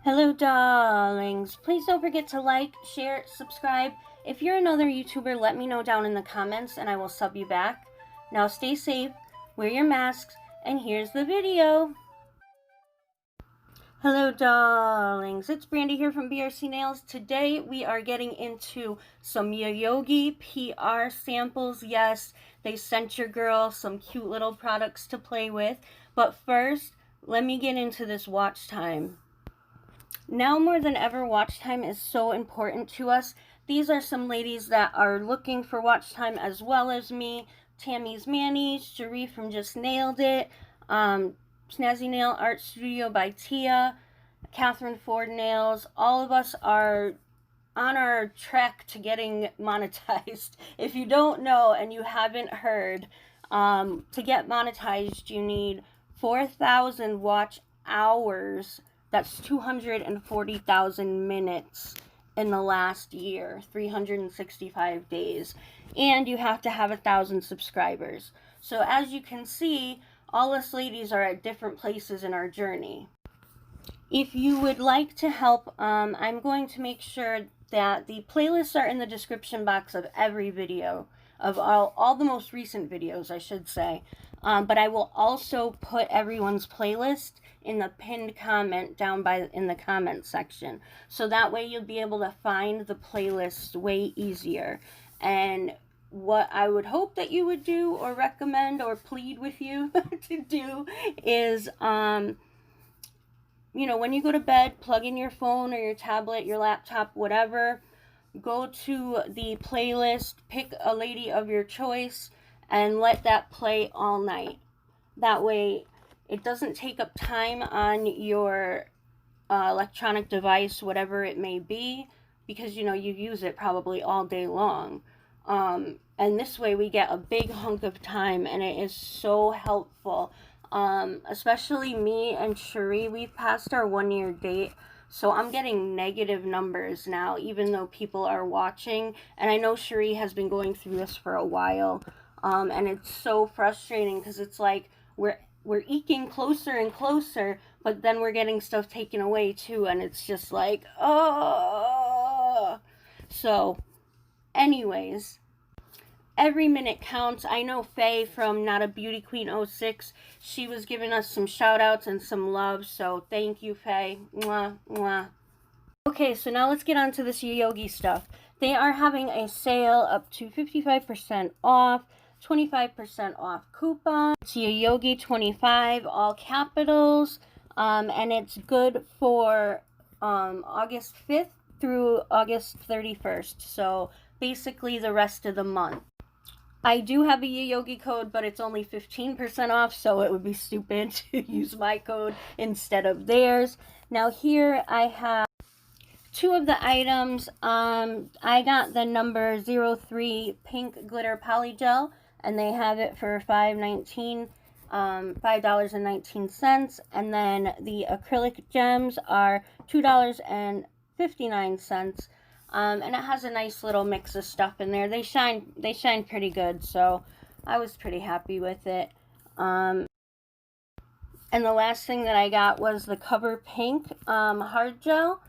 Hello, darlings. Please don't forget to like, share, subscribe. If you're another YouTuber, let me know down in the comments and I will sub you back. Now stay safe, wear your masks, and here's the video. Hello, darlings. It's Brandy here from brcnails. Today we are getting into some Yayoge PR samples. Yes, they sent your girl some cute little products to play with. But first, let me get into this watch time. Now more than ever, watch time is so important to us. These are some ladies that are looking for watch time as well as me. Tammy's Manny's, Cherie from Just Nailed It, Snazzy Nail Art Studio by Tia, Katherine Ford Nails. All of us are on our track to getting monetized. If you don't know and you haven't heard, to get monetized, you need 4,000 watch hours. That's 240,000 minutes in the last year, 365 days. And you have to have 1,000 subscribers. So as you can see, all us ladies are at different places in our journey. If you would like to help, I'm going to make sure that the playlists are in the description box of every video, of all the most recent videos, I should say. But I will also put everyone's playlist in the pinned comment down in the comment section. So that way you'll be able to find the playlist way easier. And what I would hope that you would do or recommend or plead with you to do is, you know, when you go to bed, plug in your phone or your tablet, your laptop, whatever, go to the playlist, pick a lady of your choice, and let that play all night. That way, it doesn't take up time on your electronic device, whatever it may be, because, you know, you use it probably all day long. And this way, we get a big hunk of time, and it is so helpful. Especially me and Cherie, we've passed our 1-year date, so I'm getting negative numbers now, even though people are watching. And I know Cherie has been going through this for a while, and it's so frustrating because it's like we're eking closer and closer, but then we're getting stuff taken away too, and it's just like, oh. So, anyways, every minute counts. I know Faye from Not a Beauty Queen 06, she was giving us some shout outs and some love, so thank you, Faye. Mwah, mwah. Okay, so now let's get on to this Yayoge stuff. They are having a sale up to 55% off, 25% off coupon. It's Yayoge 25, all capitals, and it's good for August 5th through August 31st, so basically the rest of the month. I do have a Yayoge code, but it's only 15% off, so it would be stupid to use my code instead of theirs. Now here I have two of the items. I got the number 03 pink glitter polygel, and they have it for $5.19, $5.19, and then the acrylic gems are $2.59. And it has a nice little mix of stuff in there. They shine pretty good, so I was pretty happy with it. And the last thing that I got was the Cover Pink hard gel.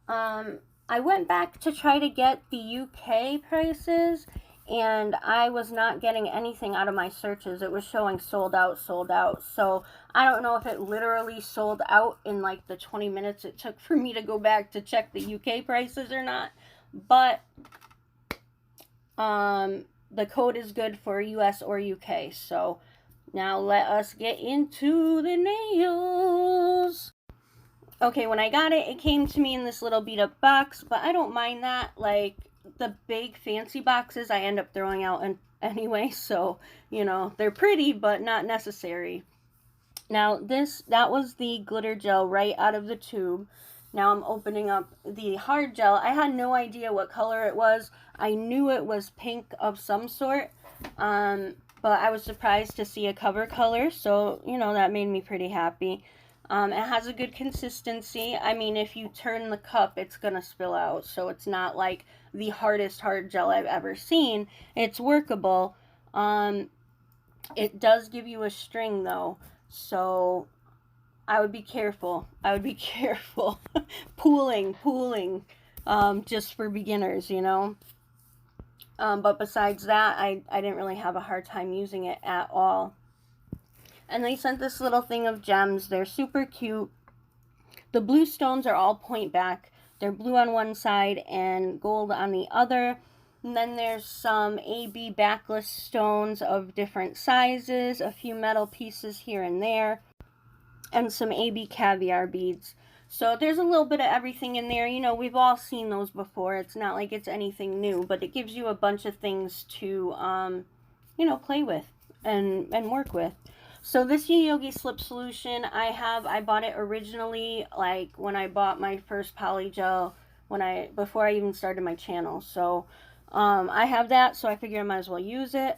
I went back to try to get the UK prices, and I was not getting anything out of my searches. It was showing sold out, sold out. So I don't know if it literally sold out in like the 20 minutes it took for me to go back to check the UK prices or not. But the code is good for US or UK. So now let us get into the nails. Okay, when I got it, it came to me in this little beat up box, but I don't mind that. Like, the big fancy boxes I end up throwing out anyway, so, you know, they're pretty, but not necessary. Now, that was the glitter gel right out of the tube. Now I'm opening up the hard gel. I had no idea what color it was. I knew it was pink of some sort, but I was surprised to see a cover color, so, you know, that made me pretty happy. It has a good consistency. I mean, if you turn the cup, it's going to spill out, so it's not like the hardest hard gel I've ever seen. It's workable. It does give you a string, though, so I would be careful. I would be careful. Pooling, just for beginners, you know. But besides that, I didn't really have a hard time using it at all. And they sent this little thing of gems. They're super cute. The blue stones are all point back. They're blue on one side and gold on the other. And then there's some AB backless stones of different sizes, a few metal pieces here and there, and some AB caviar beads. So there's a little bit of everything in there. You know, we've all seen those before. It's not like it's anything new, but it gives you a bunch of things to, you know, play with and work with. So this Yayoge slip solution, I bought it originally, like, when I bought my first polygel, before I even started my channel. So, I have that, so I figured I might as well use it.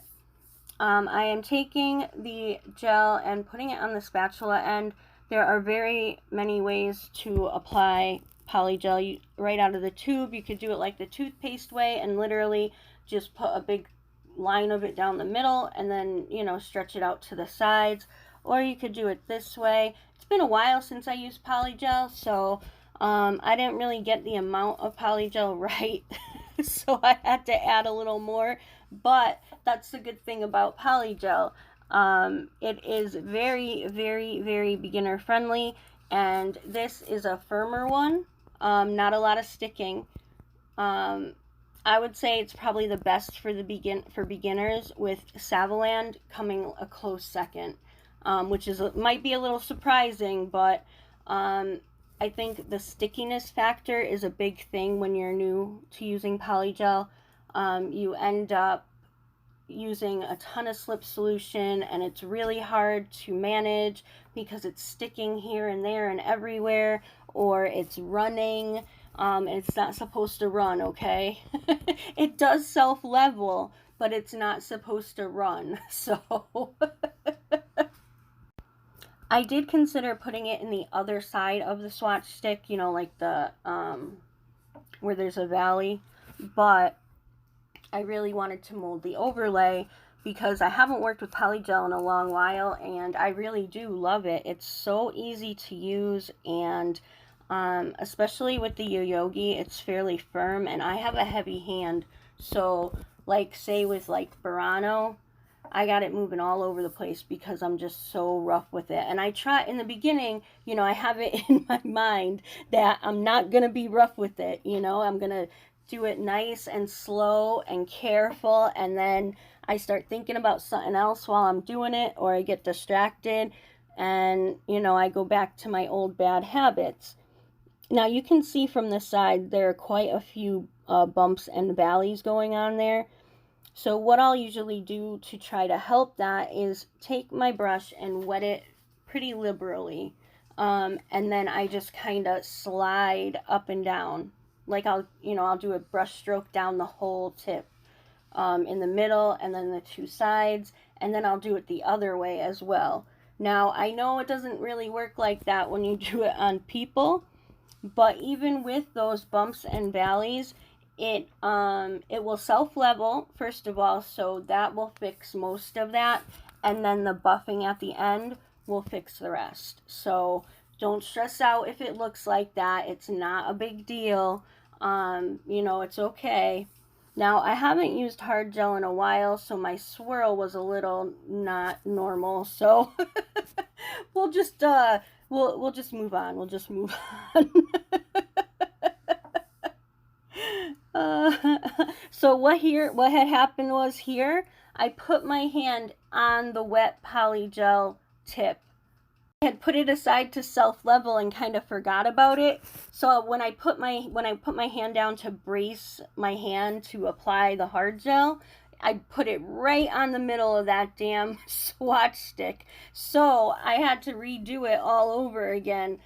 I am taking the gel and putting it on the spatula end. There are very many ways to apply polygel right out of the tube. You could do it like the toothpaste way and literally just put a big line of it down the middle and then, you know, stretch it out to the sides. Or you could do it this way. It's been a while since I used polygel, so I didn't really get the amount of polygel right. So I had to add a little more, but that's the good thing about polygel. It is very, very, very beginner friendly, and this is a firmer one, not a lot of sticking. I would say it's probably the best for beginners, with Savaland coming a close second, which might be a little surprising, but I think the stickiness factor is a big thing when you're new to using polygel. You end up using a ton of slip solution, and it's really hard to manage because it's sticking here and there and everywhere, or it's running. It's not supposed to run, okay? It does self-level, but it's not supposed to run, so... I did consider putting it in the other side of the swatch stick, you know, like the, where there's a valley, but I really wanted to mold the overlay because I haven't worked with polygel in a long while, and I really do love it. It's so easy to use, and especially with the Yayoge, it's fairly firm, and I have a heavy hand, so like say with like Burano, I got it moving all over the place because I'm just so rough with it. And I try in the beginning, you know, I have it in my mind that I'm not going to be rough with it, you know, I'm going to do it nice and slow and careful, and then I start thinking about something else while I'm doing it, or I get distracted, and, you know, I go back to my old bad habits. Now you can see from the side there are quite a few bumps and valleys going on there. So what I'll usually do to try to help that is take my brush and wet it pretty liberally. And then I just kind of slide up and down. Like I'll do a brush stroke down the whole tip, in the middle and then the two sides. And then I'll do it the other way as well. Now I know it doesn't really work like that when you do it on people, but even with those bumps and valleys, it will self-level, first of all, so that will fix most of that, and then the buffing at the end will fix the rest. So don't stress out if it looks like that. It's not a big deal. You know, it's okay. Now, I haven't used hard gel in a while, so my swirl was a little not normal, so we'll just we'll just move on. We'll just move on. So what had happened was here, I put my hand on the wet polygel tip. I had put it aside to self-level and kind of forgot about it. So when I put my hand down to brace my hand to apply the hard gel, I put it right on the middle of that damn swatch stick. So I had to redo it all over again.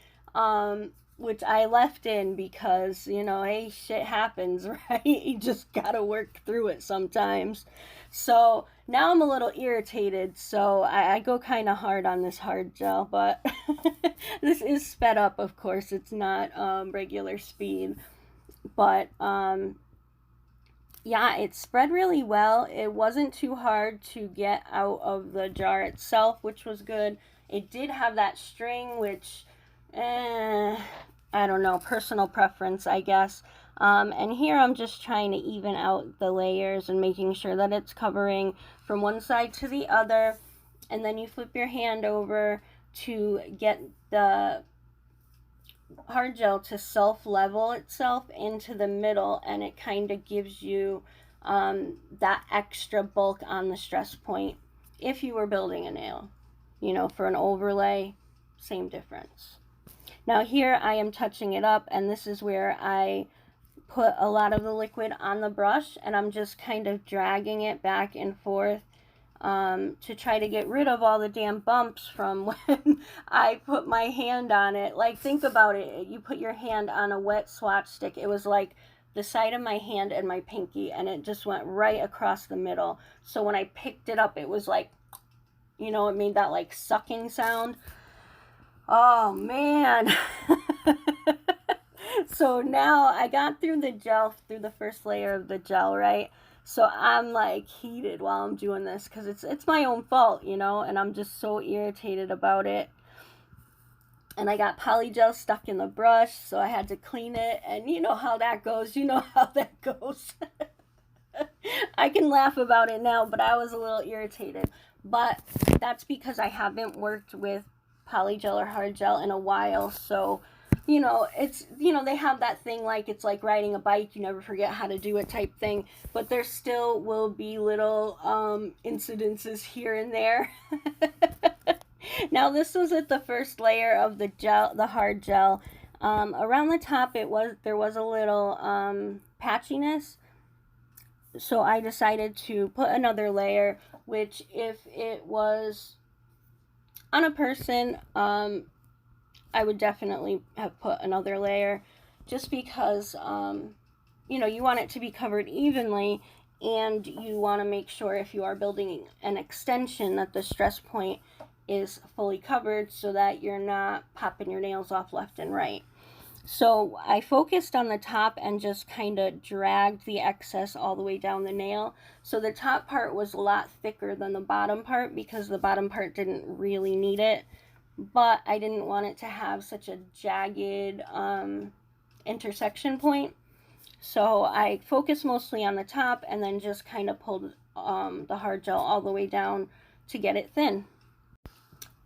Which I left in because, you know, hey, shit happens, right? You just gotta work through it sometimes. So now I'm a little irritated, so I go kind of hard on this hard gel, but this is sped up, of course. It's not regular speed, but yeah, it spread really well. It wasn't too hard to get out of the jar itself, which was good. It did have that string, which, I don't know, personal preference, I guess. And here I'm just trying to even out the layers and making sure that it's covering from one side to the other. And then you flip your hand over to get the hard gel to self-level itself into the middle, and it kind of gives you that extra bulk on the stress point if you were building a nail. You know, for an overlay, same difference. Now here I am touching it up, and this is where I put a lot of the liquid on the brush, and I'm just kind of dragging it back and forth to try to get rid of all the damn bumps from when I put my hand on it. Like, think about it. You put your hand on a wet swatch stick. It was like the side of my hand and my pinky, and it just went right across the middle. So when I picked it up, it was like, you know, it made that like sucking sound. Oh man. So now I got through the gel, through the first layer of the gel, right? So I'm like heated while I'm doing this because it's my own fault, you know, and I'm just so irritated about it. And I got polygel stuck in the brush, so I had to clean it, and you know how that goes. You know how that goes. I can laugh about it now, but I was a little irritated. But that's because I haven't worked with polygel or hard gel in a while, so you know, it's, you know, they have that thing like it's like riding a bike, you never forget how to do it type thing, but there still will be little incidences here and there. Now this was at the first layer of the gel, the hard gel. Around the top there was a little patchiness, so I decided to put another layer, which if it was on a person, I would definitely have put another layer, just because, you know, you want it to be covered evenly, and you want to make sure if you are building an extension that the stress point is fully covered so that you're not popping your nails off left and right. So I focused on the top and just kind of dragged the excess all the way down the nail. So the top part was a lot thicker than the bottom part because the bottom part didn't really need it. But I didn't want it to have such a jagged intersection point. So I focused mostly on the top and then just kind of pulled the hard gel all the way down to get it thin.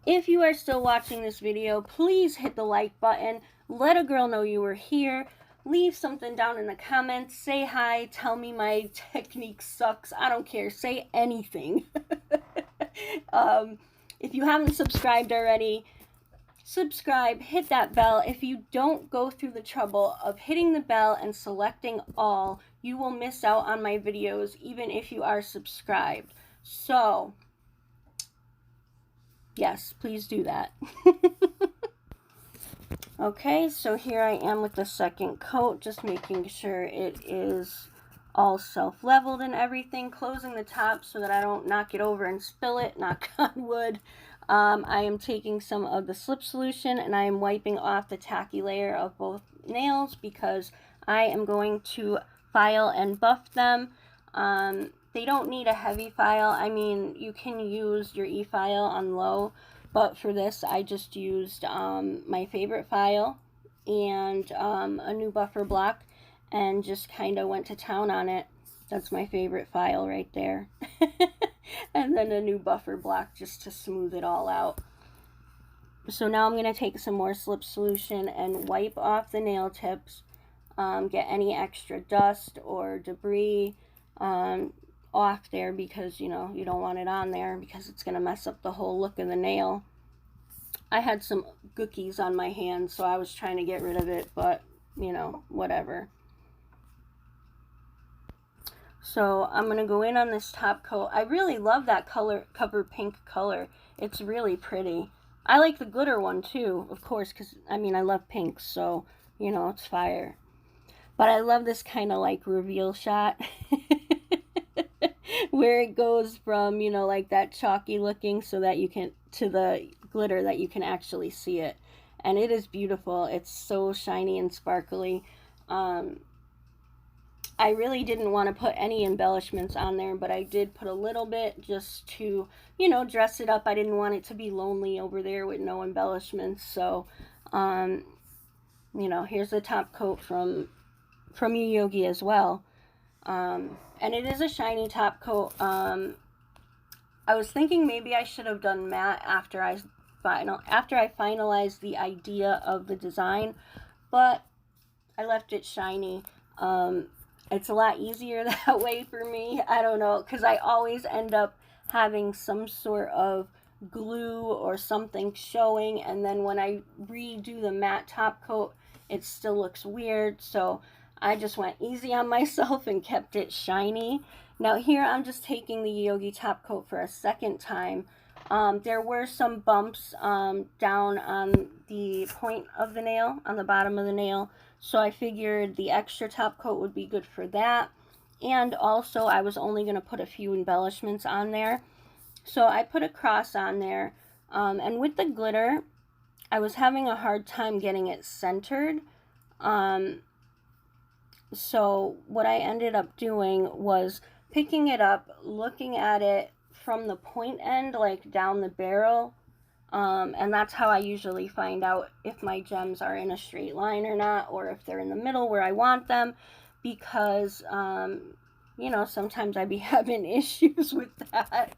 If you are still watching this video, please hit the like button. Let a girl know you were here. Leave something down in the comments. Say hi. Tell me my technique sucks. I don't care. Say anything. If you haven't subscribed already, subscribe, hit that bell. If you don't go through the trouble of hitting the bell and selecting all, you will miss out on my videos even if you are subscribed. So, yes, please do that. Okay, so here I am with the second coat, just making sure it is all self-leveled and everything, closing the top so that I don't knock it over and spill it, knock on wood. I am taking some of the slip solution and I am wiping off the tacky layer of both nails because I am going to file and buff them. They don't need a heavy file. I mean, you can use your e-file on low, but for this I just used my favorite file and a new buffer block and just kind of went to town on it. That's my favorite file right there. And then a new buffer block just to smooth it all out. So now I'm going to take some more slip solution and wipe off the nail tips, get any extra dust or debris off there because, you know, you don't want it on there because it's going to mess up the whole look of the nail. I had some gookies on my hand, so I was trying to get rid of it, but, you know, whatever. So I'm going to go in on this top coat. I really love that cover pink color. It's really pretty. I like the glitter one too, of course, because, I mean, I love pink, so, you know, it's fire. But I love this kind of like reveal shot where it goes from, you know, like that chalky looking so that you can, to the glitter that you can actually see it. And it is beautiful. It's so shiny and sparkly. I really didn't want to put any embellishments on there, but I did put a little bit just to, you know, dress it up. I didn't want it to be lonely over there with no embellishments. So, you know, here's the top coat from Yayoge as well. And it is a shiny top coat. I was thinking maybe I should have done matte after I finalized the idea of the design, but I left it shiny. It's a lot easier that way for me. I don't know, because I always end up having some sort of glue or something showing, and then when I redo the matte top coat, it still looks weird. So I just went easy on myself and kept it shiny. Now here I'm just taking the Yayoge top coat for a second time. There were some bumps down on the point of the nail, on the bottom of the nail, so I figured the extra top coat would be good for that. And also I was only going to put a few embellishments on there, so I put a cross on there. And with the glitter, I was having a hard time getting it centered. So what I ended up doing was picking it up, looking at it from the point end, like down the barrel, and that's how I usually find out if my gems are in a straight line or not, or if they're in the middle where I want them, because you know, sometimes I be having issues with that.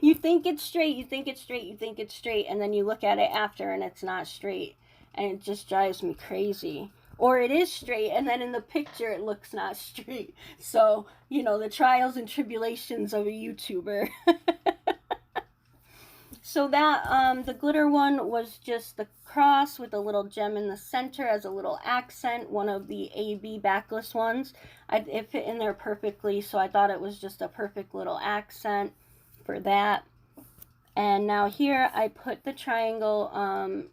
You think it's straight, you think it's straight, you think it's straight, and then you look at it after and it's not straight, and it just drives me crazy. Or it is straight, and then in the picture it looks not straight. So, you know, the trials and tribulations of a YouTuber. So that, the glitter one was just the cross with a little gem in the center as a little accent, one of the AB backless ones. It fit in there perfectly, so I thought it was just a perfect little accent for that. And now here I put the triangle,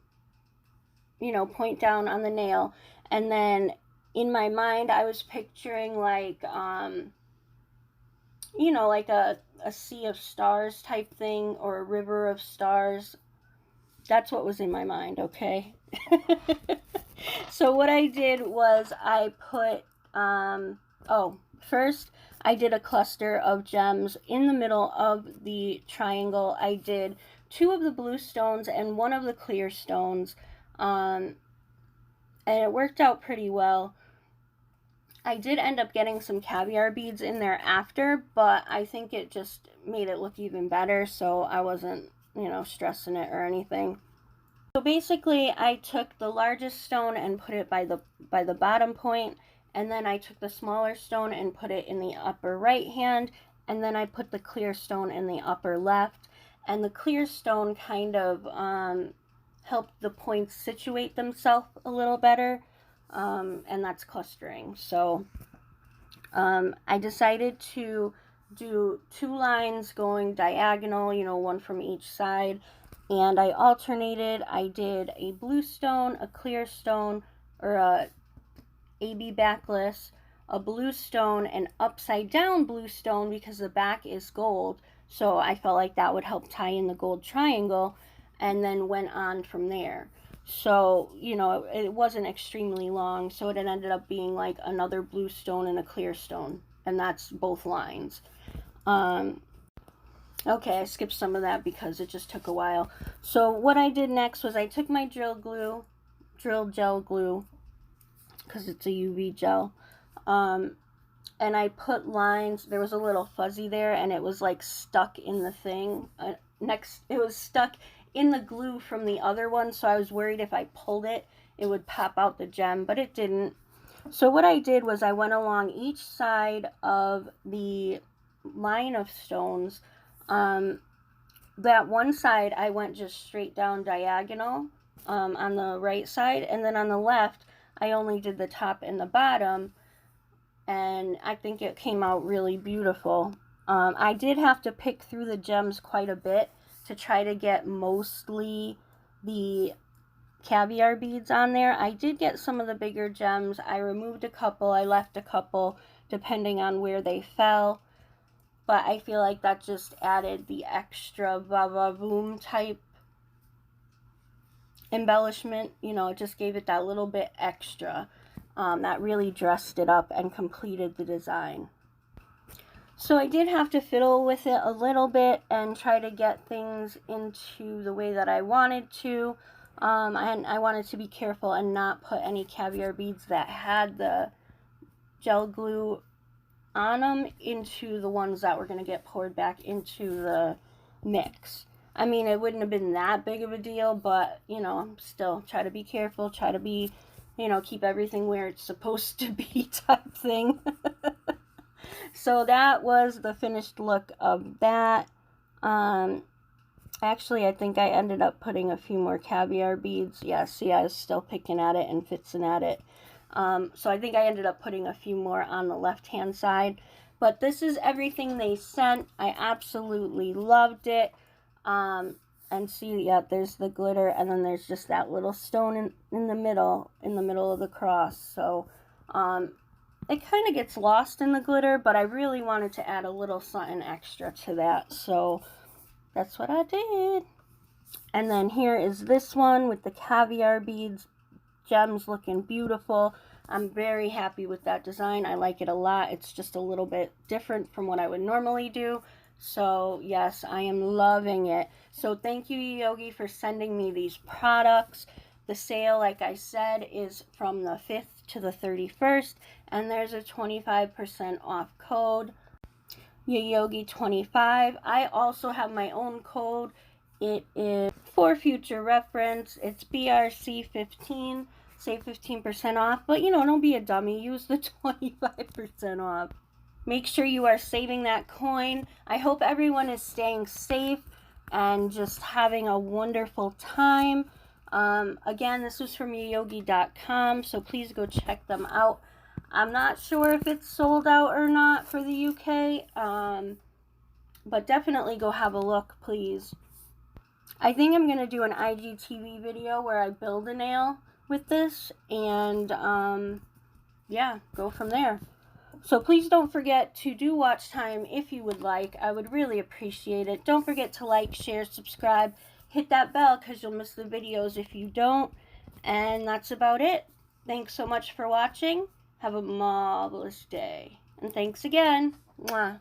you know, point down on the nail. And then in my mind, I was picturing like, you know, like a sea of stars type thing, or a river of stars. That's what was in my mind, okay? So what I did was I put, first I did a cluster of gems in the middle of the triangle. I did 2 of the blue stones and 1 of the clear stones. And it worked out pretty well. I did end up getting some caviar beads in there after, but I think it just made it look even better, so I wasn't, you know, stressing it or anything. So basically, I took the largest stone and put it by the bottom point, and then I took the smaller stone and put it in the upper right hand, and then I put the clear stone in the upper left, and the clear stone kind of helped the points situate themselves a little better, and that's clustering. So I decided to do 2 lines going diagonal, you know, 1 from each side, and I alternated. I did a blue stone, a clear stone, or a AB backless, a blue stone, an upside down blue stone because the back is gold, so I felt like that would help tie in the gold triangle, and then went on from there. So, you know, it wasn't extremely long, so it ended up being like another blue stone and a clear stone, and that's both lines. Okay, I skipped some of that because it just took a while. So what I did next was I took my drill gel glue, because it's a UV gel, and I put lines. There was a little fuzzy there, and it was like stuck in the thing. It was stuck in the glue from the other one, so I was worried if I pulled it, it would pop out the gem, but it didn't. So what I did was I went along each side of the line of stones. That one side I went just straight down diagonal on the right side, and then on the left I only did the top and the bottom, and I think it came out really beautiful. I did have to pick through the gems quite a bit to try to get mostly the caviar beads on there. I did get some of the bigger gems. I removed a couple, I left a couple, depending on where they fell. But I feel like that just added the extra va-va-voom type embellishment. You know, it just gave it that little bit extra. that really dressed it up and completed the design. So I did have to fiddle with it a little bit and try to get things into the way that I wanted to. And I wanted to be careful and not put any caviar beads that had the gel glue on them into the ones that were going to get poured back into the mix. I mean, it wouldn't have been that big of a deal, but, you know, still try to be careful, try to be, you know, keep everything where it's supposed to be type thing. So that was the finished look of that. Actually, I think I ended up putting a few more caviar beads. Yeah, see, I was still picking at it and fixing at it. So I think I ended up putting a few more on the left-hand side. But this is everything they sent. I absolutely loved it. And see, yeah, there's the glitter, and then there's just that little stone in the middle of the cross. So, it kind of gets lost in the glitter, but I really wanted to add a little something extra to that, so that's what I did. And then here is this one with the caviar beads, gems looking beautiful. I'm very happy with that design. I like it a lot. It's just a little bit different from what I would normally do. So yes, I am loving it. So thank you, Yayoge, for sending me these products. The sale, like I said, is from the 5th to the 31st, and there's a 25% off code, Yayoge25. I also have my own code. It is for future reference. It's BRC15. Save 15% off, but you know, don't be a dummy. Use the 25% off. Make sure you are saving that coin. I hope everyone is staying safe and just having a wonderful time. Again, this was from yayoge.com, so please go check them out. I'm not sure if it's sold out or not for the UK, but definitely go have a look, please. I think I'm going to do an IGTV video where I build a nail with this, and yeah, go from there. So please don't forget to do watch time if you would like. I would really appreciate it. Don't forget to like, share, subscribe, hit that bell because you'll miss the videos if you don't. And that's about it. Thanks so much for watching. Have a marvelous day. And thanks again. Mwah.